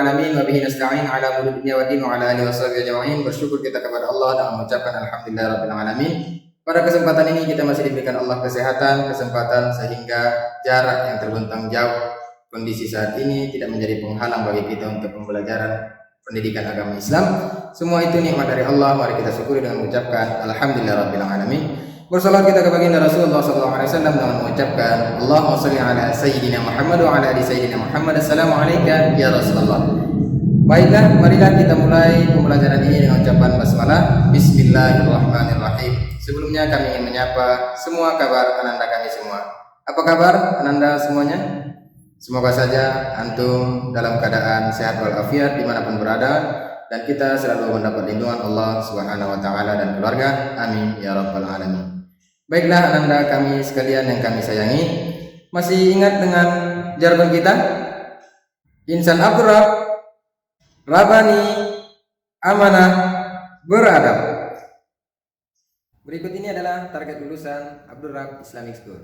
alamin wa bihi nasta'in ala umuri dunya wa din wa ala alihi washabihi ajma'in. Bersyukur kita kepada Allah dan mengucapkan alhamdulillahirabbil alamin. Pada kesempatan ini kita masih diberikan Allah kesehatan, kesempatan sehingga jarak yang terbentang jauh kondisi saat ini tidak menjadi penghalang bagi kita untuk pembelajaran pendidikan agama Islam. Semua itu nikmat dari Allah. Mari kita syukuri dengan mengucapkan alhamdulillahirabbil alamin. Bersalat kita kepada baginda Rasulullah SAW dengan mengucapkan Allahumma shalli ala sayyidina Muhammad wa ala ali sayyidina Muhammad. Assalamualaikum ya Rasulullah. Baiklah, marilah kita mulai pembelajaran ini dengan ucapan basmalah. Bismillahirrahmanirrahim. Sebelumnya kami ingin menyapa semua kabar ananda kami semua. Apa kabar ananda semuanya? Semoga saja antum dalam keadaan sehat walafiat dimanapun berada, dan kita selalu mendapat lindungan Allah Subhanahu wa taala dan keluarga. Amin ya rabbal alamin. Baiklah ananda kami sekalian yang kami sayangi, masih ingat dengan jargon kita? Insan akrab, rabani, amanah, beradab. Berikut ini adalah target lulusan Abdul Rabb Islamic School.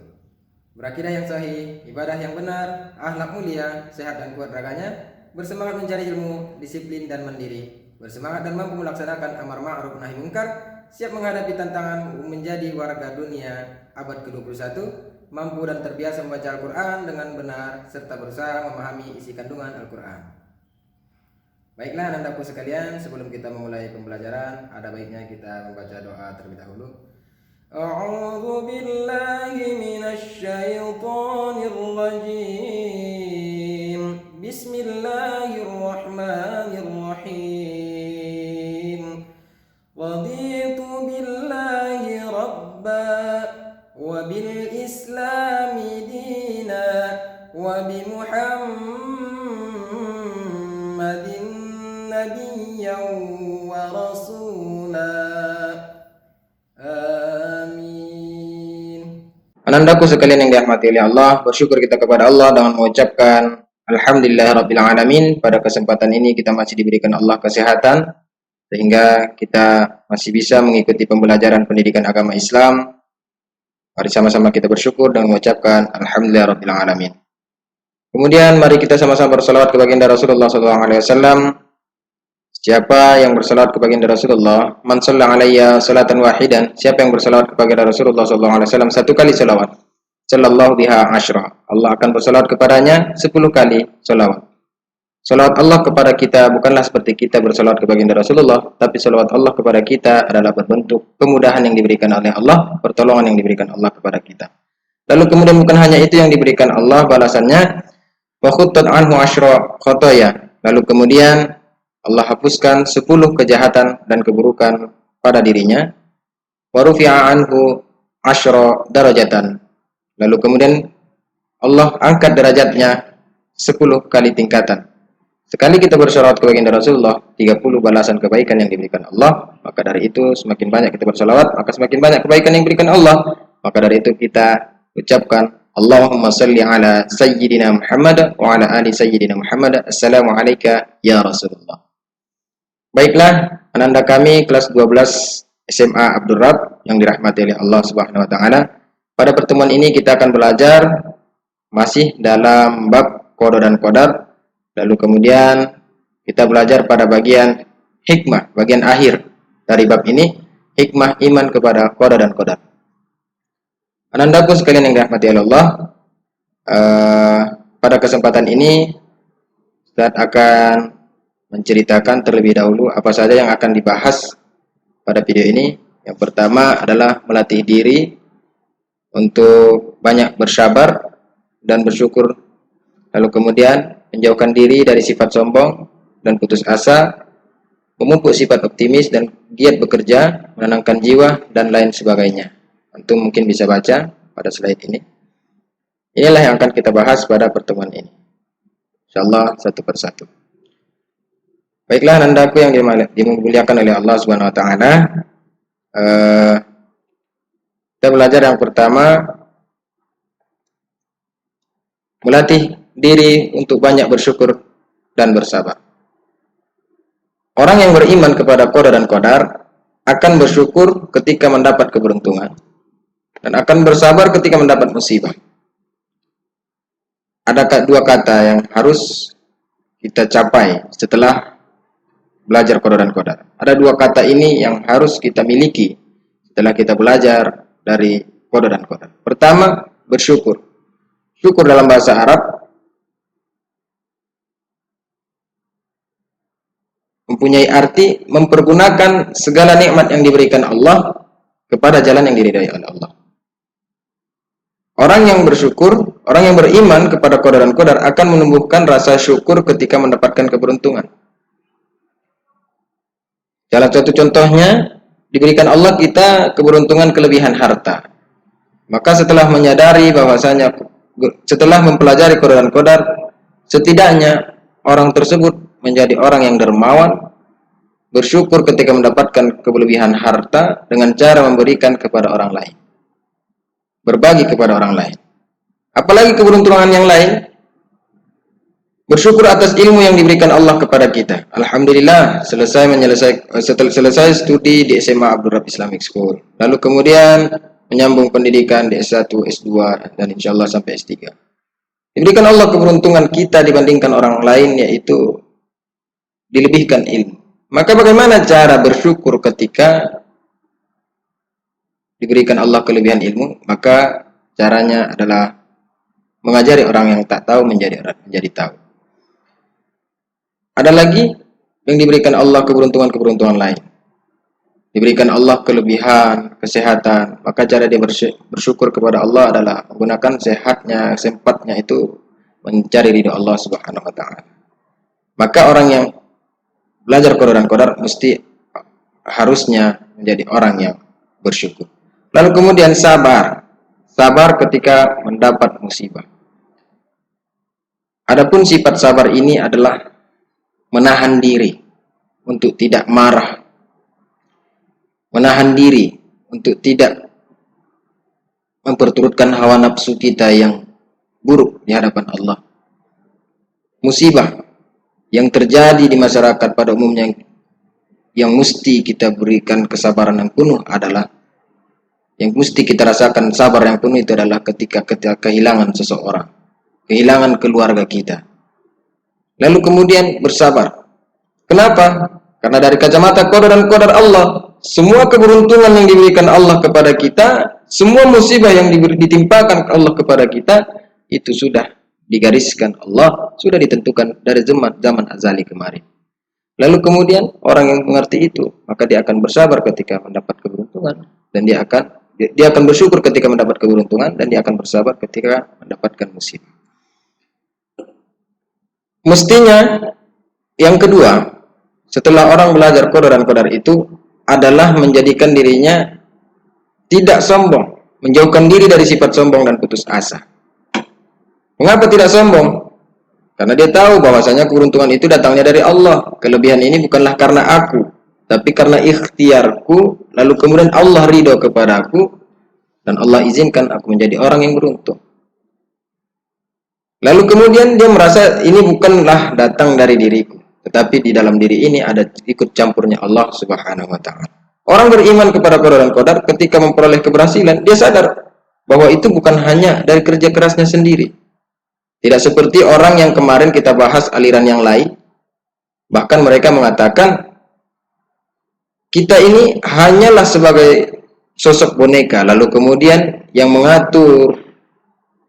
Berakidah yang sahih, ibadah yang benar, akhlak mulia, sehat dan kuat raganya, bersemangat mencari ilmu, disiplin dan mandiri, bersemangat dan mampu melaksanakan amar ma'ruf nahi munkar, siap menghadapi tantangan menjadi warga dunia abad ke-21, mampu dan terbiasa membaca Al-Quran dengan benar, serta berusaha memahami isi kandungan Al-Quran. Baiklah anandaku sekalian, sebelum kita memulai pembelajaran, ada baiknya kita membaca doa terlebih dahulu. A'udzu billahi minasy syaithanir rajim. Bismillahirrahmanirrahim. Raditu billahi rabba wa bil islami dina wa bi Muhammadin nabiyyan wa rasula. Amin. Anandaku sekalian yang dirahmati oleh Allah, bersyukur kita kepada Allah dengan mengucapkan alhamdulillahirabbil alamin. Pada kesempatan ini kita masih diberikan Allah kesehatan sehingga kita masih bisa mengikuti pembelajaran pendidikan agama Islam. Mari sama-sama kita bersyukur dan mengucapkan alhamdulillahirabbil alamin. Kemudian mari kita sama-sama bersalawat kepada baginda Rasulullah SAW. Siapa yang bersalawat kepada baginda Rasulullah, man shalla alayya salatan wahidan, siapa yang bersalawat kepada Rasulullah SAW satu kali salawat, sallallahu biha asyra, Allah akan bersalawat kepadanya 10 kali salawat. Salawat Allah kepada kita bukanlah seperti kita bersalawat kepada baginda Rasulullah, tapi salawat Allah kepada kita adalah berbentuk kemudahan yang diberikan oleh Allah, pertolongan yang diberikan Allah kepada kita. Lalu kemudian bukan hanya itu yang diberikan Allah balasannya, wa khuttat anhu asyra khotoya, lalu kemudian Allah hapuskan 10 kejahatan dan keburukan pada dirinya. Wa rufi'a anhu asyra darajatan, lalu kemudian Allah angkat derajatnya 10 kali tingkatan. Sekali kita bersalawat kepada baginda Rasulullah, 30 balasan kebaikan yang diberikan Allah. Maka dari itu semakin banyak kita bersalawat, maka semakin banyak kebaikan yang diberikan Allah. Maka dari itu kita ucapkan Allahumma salli ala sayyidina Muhammad wa ala ali sayyidina Muhammad. Assalamualaikum ya Rasulullah. Baiklah, ananda kami kelas 12 SMA Abdul Rabb yang dirahmati oleh Allah Subhanahu wa taala. Pada pertemuan ini kita akan belajar masih dalam bab qada dan qadar. Lalu kemudian kita belajar pada bagian hikmah, bagian akhir dari bab ini, hikmah iman kepada qada dan qadar. Anandaku sekalian yang dirahmati oleh Allah, pada kesempatan ini Ustaz akan menceritakan terlebih dahulu apa saja yang akan dibahas pada video ini. Yang pertama adalah melatih diri untuk banyak bersabar dan bersyukur. Lalu kemudian menjauhkan diri dari sifat sombong dan putus asa, memupuk sifat optimis dan giat bekerja, menenangkan jiwa dan lain sebagainya. Antum mungkin bisa baca pada slide ini. Inilah yang akan kita bahas pada pertemuan ini, insyaallah satu persatu. Baiklah anandaku yang dimuliakan oleh Allah Subhanahu wa taala, kita belajar yang pertama, melatih diri untuk banyak bersyukur dan bersabar. Orang yang beriman kepada qada dan qadar akan bersyukur ketika mendapat keberuntungan dan akan bersabar ketika mendapat musibah. Ada dua kata yang harus kita capai setelah belajar qada dan qadar. Ada dua kata ini yang harus kita miliki setelah kita belajar dari qada dan qadar. Pertama, bersyukur. Syukur dalam bahasa Arab mempunyai arti mempergunakan segala nikmat yang diberikan Allah kepada jalan yang diridai oleh Allah. Orang yang bersyukur, orang yang beriman kepada qada dan qadar akan menumbuhkan rasa syukur ketika mendapatkan keberuntungan. Salah satu contohnya, diberikan Allah kita keberuntungan kelebihan harta. Maka setelah menyadari bahwasanya, setelah mempelajari qada dan qadar, setidaknya orang tersebut menjadi orang yang dermawan, bersyukur ketika mendapatkan kelebihan harta dengan cara memberikan kepada orang lain, berbagi kepada orang lain. Apalagi keberuntungan yang lain, bersyukur atas ilmu yang diberikan Allah kepada kita. Alhamdulillah, selesai studi di SMA Abdul Rabb Islamic School. Lalu kemudian menyambung pendidikan di S1, S2, dan insya Allah sampai S3. Diberikan Allah keberuntungan kita dibandingkan orang lain, yaitu dilebihkan ilmu. Maka bagaimana cara bersyukur ketika diberikan Allah kelebihan ilmu? Maka caranya adalah mengajari orang yang tak tahu menjadi tahu. Ada lagi yang diberikan Allah keberuntungan lain. Diberikan Allah kelebihan, kesehatan. Maka cara dia bersyukur kepada Allah adalah menggunakan sehatnya, sempatnya itu mencari ridho Allah Subhanahu wa taala. Maka orang yang belajar qada dan qadar mesti harusnya menjadi orang yang bersyukur. Lalu kemudian sabar. Sabar ketika mendapat musibah. Adapun sifat sabar ini adalah menahan diri untuk tidak marah, menahan diri untuk tidak memperturutkan hawa nafsu kita yang buruk di hadapan Allah. Musibah yang terjadi di masyarakat pada umumnya yang mesti kita berikan kesabaran yang penuh adalah, yang mesti kita rasakan sabar yang penuh itu adalah ketika kehilangan seseorang, kehilangan keluarga kita. Lalu kemudian bersabar. Kenapa? Karena dari kacamata qada dan qadar Allah, semua keberuntungan yang diberikan Allah kepada kita, semua musibah yang ditimpakan Allah kepada kita, itu sudah digariskan Allah, sudah ditentukan dari zaman azali kemarin. Lalu kemudian orang yang mengerti itu, maka dia akan bersabar ketika mendapat keberuntungan, dan dia akan bersyukur ketika mendapat keberuntungan, dan dia akan bersabar ketika mendapatkan musibah. Mestinya yang kedua, setelah orang belajar qada dan qadar itu adalah menjadikan dirinya tidak sombong, menjauhkan diri dari sifat sombong dan putus asa. Mengapa tidak sombong? Karena dia tahu bahwasanya keberuntungan itu datangnya dari Allah. Kelebihan ini bukanlah karena aku, tapi karena ikhtiarku, lalu kemudian Allah ridho kepadaku, dan Allah izinkan aku menjadi orang yang beruntung. Lalu kemudian dia merasa ini bukanlah datang dari diriku, tetapi di dalam diri ini ada ikut campurnya Allah Subhanahu wa taala. Orang beriman kepada qada dan qadar ketika memperoleh keberhasilan, dia sadar bahwa itu bukan hanya dari kerja kerasnya sendiri. Tidak seperti orang yang kemarin kita bahas aliran yang lain. Bahkan mereka mengatakan kita ini hanyalah sebagai sosok boneka, lalu kemudian yang mengatur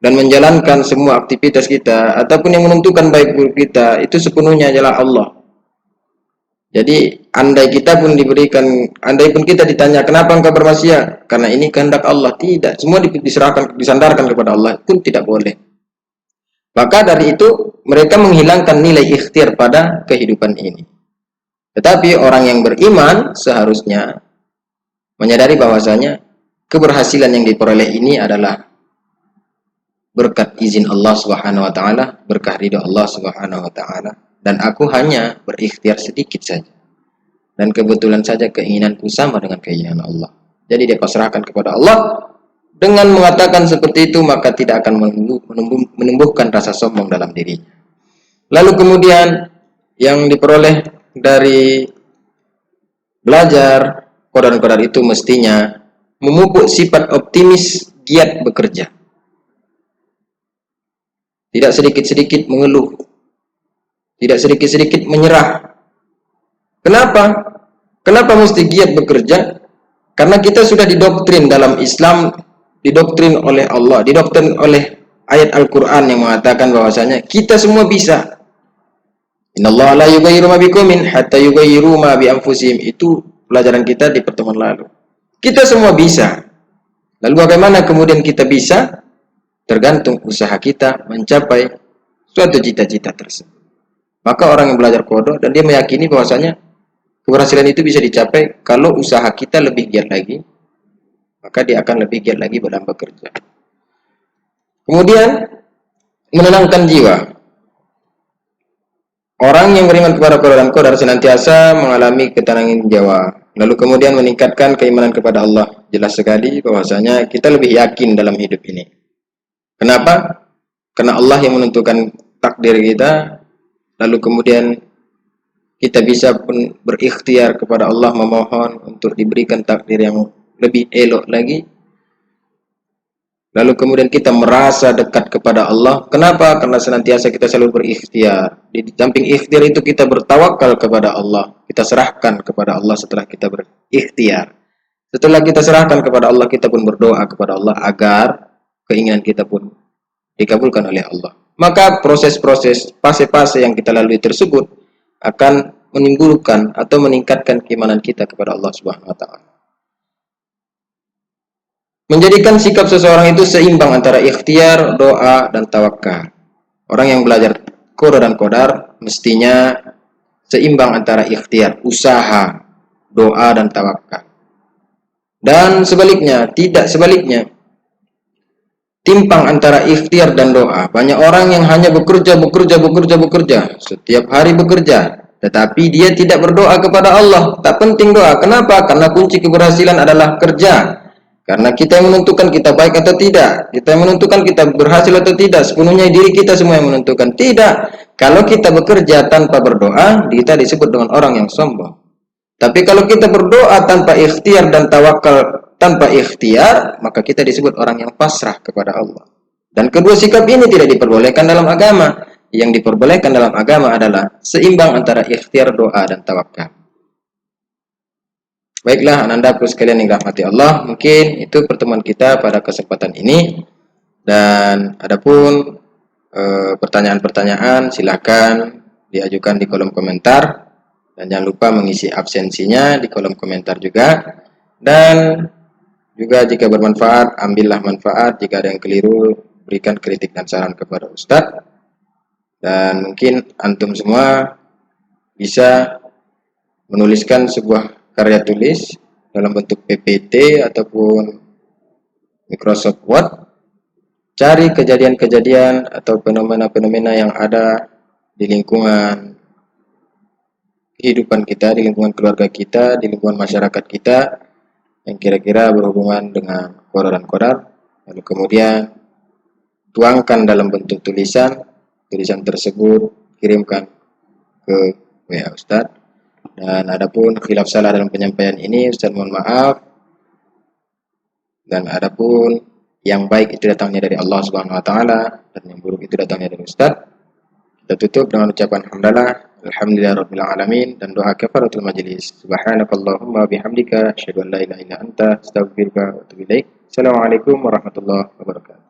dan menjalankan semua aktivitas kita, ataupun yang menentukan baik buruk kita, itu sepenuhnya adalah Allah. Jadi andai pun kita ditanya kenapa engkau bermaksiat, karena ini kehendak Allah, tidak, semua disandarkan kepada Allah, pun tidak boleh. Maka dari itu mereka menghilangkan nilai ikhtiar pada kehidupan ini. Tetapi orang yang beriman seharusnya menyadari bahwasanya keberhasilan yang diperoleh ini adalah berkat izin Allah Subhanahu wa taala, berkah ridho Allah Subhanahu wa taala, dan aku hanya berikhtiar sedikit saja. Dan kebetulan saja keinginanku sama dengan keinginan Allah. Jadi dia pasrahkan kepada Allah. Dengan mengatakan seperti itu, maka tidak akan menumbuhkan rasa sombong dalam dirinya. Lalu kemudian yang diperoleh dari belajar qada dan qadar itu mestinya memupuk sifat optimis, giat bekerja. Tidak sedikit-sedikit mengeluh. tidak sedikit-sedikit menyerah. Kenapa? Kenapa mesti giat bekerja? Karena kita sudah didoktrin dalam Islam, didoktrin oleh Allah, didoktrin oleh ayat Al-Quran yang mengatakan bahwasanya kita semua bisa. Innallaha la yughayyiru ma biqaumin hatta yughayyiru ma bi anfusihim. Itu pelajaran kita di pertemuan lalu. Kita semua bisa. Lalu bagaimana kemudian kita bisa? Tergantung usaha kita mencapai suatu cita-cita tersebut. Maka orang yang belajar kodok dan dia meyakini bahwasanya keberhasilan itu bisa dicapai kalau usaha kita lebih giat lagi, maka dia akan lebih giat lagi dalam bekerja. Kemudian menenangkan jiwa. Orang yang beriman kepada qada dan qadar senantiasa mengalami ketenangan jiwa. Lalu kemudian meningkatkan keimanan kepada Allah. Jelas sekali bahwasanya kita lebih yakin dalam hidup ini. Kenapa? Karena Allah yang menentukan takdir kita. Lalu kemudian kita bisa pun berikhtiar kepada Allah memohon untuk diberikan takdir yang lebih elok lagi. Lalu kemudian kita merasa dekat kepada Allah. Kenapa? Karena senantiasa kita selalu berikhtiar. Di samping ikhtiar itu kita bertawakal kepada Allah. Kita serahkan kepada Allah setelah kita berikhtiar. Setelah kita serahkan kepada Allah, kita pun berdoa kepada Allah agar keinginan kita pun dikabulkan oleh Allah. Maka proses-proses, fase-fase yang kita lalui tersebut akan menimbulkan atau meningkatkan keimanan kita kepada Allah Subhanahu wa taala. Menjadikan sikap seseorang itu seimbang antara ikhtiar, doa, dan tawakal. Orang yang belajar qada dan qadar mestinya seimbang antara ikhtiar, usaha, doa, dan tawakal. Dan sebaliknya, tidak sebaliknya. Timpang antara ikhtiar dan doa. Banyak orang yang hanya bekerja, setiap hari bekerja, tetapi dia tidak berdoa kepada Allah. Tak penting doa. Kenapa? Karena kunci keberhasilan adalah kerja. Karena kita yang menentukan kita baik atau tidak. Kita yang menentukan kita berhasil atau tidak. Sepenuhnya diri kita semua yang menentukan. Tidak. Kalau kita bekerja tanpa berdoa, kita disebut dengan orang yang sombong. Tapi kalau kita berdoa tanpa ikhtiar dan tawakal tanpa ikhtiar, maka kita disebut orang yang pasrah kepada Allah. Dan kedua sikap ini tidak diperbolehkan dalam agama. Yang diperbolehkan dalam agama adalah seimbang antara ikhtiar, doa, dan tawakal. Baiklah, anandaku sekalian yang dirahmati Allah, mungkin itu pertemuan kita pada kesempatan ini. Dan adapun pertanyaan-pertanyaan silakan diajukan di kolom komentar. Dan jangan lupa mengisi absensinya di kolom komentar juga. Dan juga jika bermanfaat, ambillah manfaat. Jika ada yang keliru, berikan kritik dan saran kepada Ustadz. Dan mungkin antum semua bisa menuliskan sebuah karya tulis dalam bentuk PPT ataupun Microsoft Word. Cari kejadian-kejadian atau fenomena-fenomena yang ada di lingkungan kehidupan kita, di lingkungan keluarga kita, di lingkungan masyarakat kita yang kira-kira berhubungan dengan qada dan qadar. Lalu kemudian tuangkan dalam bentuk tulisan. Tulisan tersebut kirimkan ke WA Ustadz. Dan adapun khilaf salah dalam penyampaian ini, Ustadz mohon maaf. Dan adapun yang baik itu datangnya dari Allah Subhanahu wa taala dan yang buruk itu datangnya dari Ustadz. Kita tutup dengan ucapan hamdalah, alhamdulillahirabbil alamin, dan doa kafaratul majlis. Subhanakallahumma bihamdika asyhadu an la ilaha illa anta astaghfiruka wa atubu ilaik. Assalamualaikum warahmatullahi wabarakatuh.